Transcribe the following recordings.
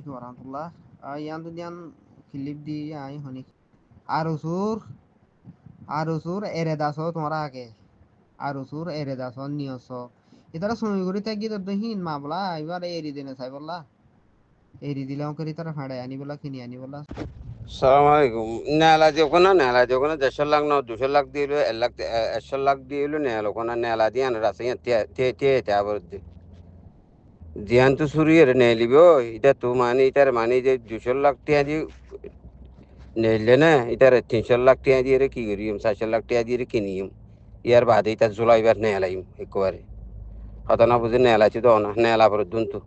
আলাইকুম রহমতুল্লাহ। ইয়ান দুনিয়ান Philip the I হনি আরুসুর আরুসুর এরেদাস তোমার আগে আরুসুর এরেদাস নিয়স ইতারা সময় করি তাই গিয়ে তো হিন মা বলা এবার এরি দিনে চাই বললা এরি দিলে অঙ্কের তারা ফাড়ে আনি বলা কিনি আনি বলা। সালাম আলাইকুম। নেলা যোগনা 1.5 লাখ না 200 লাখ দিয়ে 1 লাখ 1.5 লাখ দিয়ে নেলা কোনা নেলা দিয়ে আনা রাসে তে আবার দিয়ান তো শুরু এর নেলিব এটা তো মানে এটার মানে যে 200 লাখ টিয়া দিয়ে নেলে না এটার 300 লাখ টিয়া দিয়ে কি করিম 400 লাখ টিয়া দিয়ে কিনিম ইয়ার বাদে এটা জুলাইবার নেলাইম একবারে কথা না বুঝে নেলাছি তো না নেলা পর দুন তো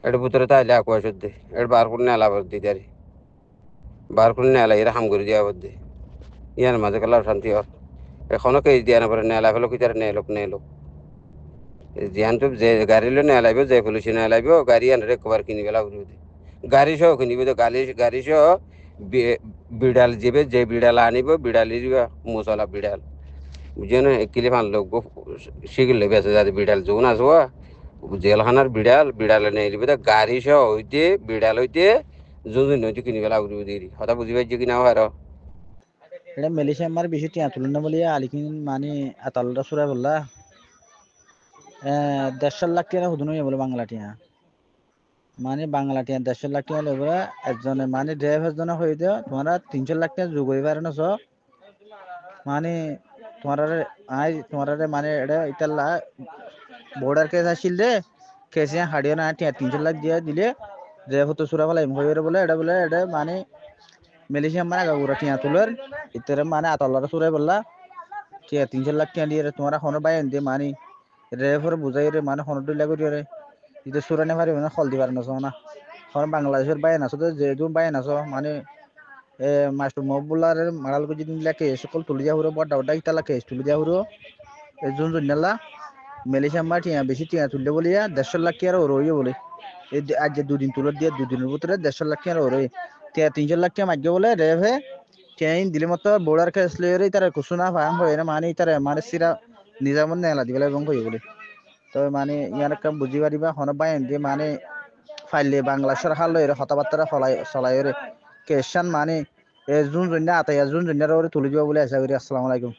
এর ভিতরে তাইলে আকোয়া সদ্দে এর বার করে নেলা পর দিতে বার করে নেলা এরা হাম করে দিয়া বদ্দে ইয়ার মাঝে কালার শান্তি হয় এখনো কেস দিয়া না পারে নেলা ফেলো কি তার নেলোক জিয়ান তো যে গাড়ি লো নেলাইব যে পুলিশ নেলাইব গাড়ি আনরে একবার কিনি বেলা উঠবে গাড়ি সহ কিনিব তো গাড়ি সহ বিড়াল যাবে যে বিড়াল আনিব বিড়ালি মশলা বিড়াল বুঝে না কিলে ফান লোক শিখিলে বেঁচে যাতে বিড়াল যৌ না আসবা জেলখানার বিড়ালে নিয়ে নিবে তো গাড়ি সহ হইতে বিড়াল হইতে যোন হইতে কিনি বেলা উঠবে দিদি হঠাৎ বুঝি পাইছে কিনা আর এটা মালয়েশিয়া আমার বেশি টিয়া তুলেন না বলিয়া আলিকিন মানে আতালটা সুরা বললা 1.5 লাখ টাকা হুদুন বলে বাংলা টিয়া মানে বাংলা টিয়া 1.5 লাখ টাকা লেবে একজনে মানে ড্রাইভার জনে হয়ে দেও তোমরা 300 লাখ টাকা যোগ হয়ে পারে না সব মানে তোমার মানে এটা ইতাল্লা বর্ডার কেস আসছিল রে কেসে হাড়িও না টিয়া 300 লাখ দিয়ে দিলে ড্রাইভার তো সুরা বলে বলে এটা মানে মালয়েশিয়া মানে আগাগোড়া টিয়া তুলের ইতারে মানে আতালটা সুরাই বললা টিয়া 300 লাখ টাকা দিয়ে তোমরা হন বাইন দিয়ে মানে ড্রাইভার বুঝাই রে মানে হন ডুইলা করি রে ইতে সুরানে পারি মানে ফল দিবার না না কারণ বাংলাদেশের বাইন আছো তো যে বাইন আছো মানে মাস্টার মহবুল্লার মারাল করে যদি লেখে সকল তুলে দিয়া হুরো বড় ডাউটা ইতালা কেস তুলে দিয়া হুরো জুন জুনালা মালয়েশিয়া মা টিয়া বেশি টিয়া তুললে বলিয়া 1.5 লাখ টাকা রইয়ে বলে এই আজ 2 দিন তুলে দিয়ে 2 দিনের ভিতরে 1.5 লাখ টাকা রই টিয়া 300 লাখ টাকা মাগ্য বলে রেভে টিয়াইন দিলে মতো বর্ডার কেস লইরে তার কুসুনা ফাম হয় না মানে তার মানে সিরা নিজামন নেলা দিবেলা এবং কই বলে তো মানে ইয়ার কাম বুঝি পারিবা হন বাইন দিয়ে মানে ফাইলে বাংলাদেশের হাল লইরে কথাবার্তা চলাই রে কেশান মানে জুন জন্য আতাইয়া জুন জন্য তুলে দিব বলে আশা করি। আসসালামু আলাইকুম।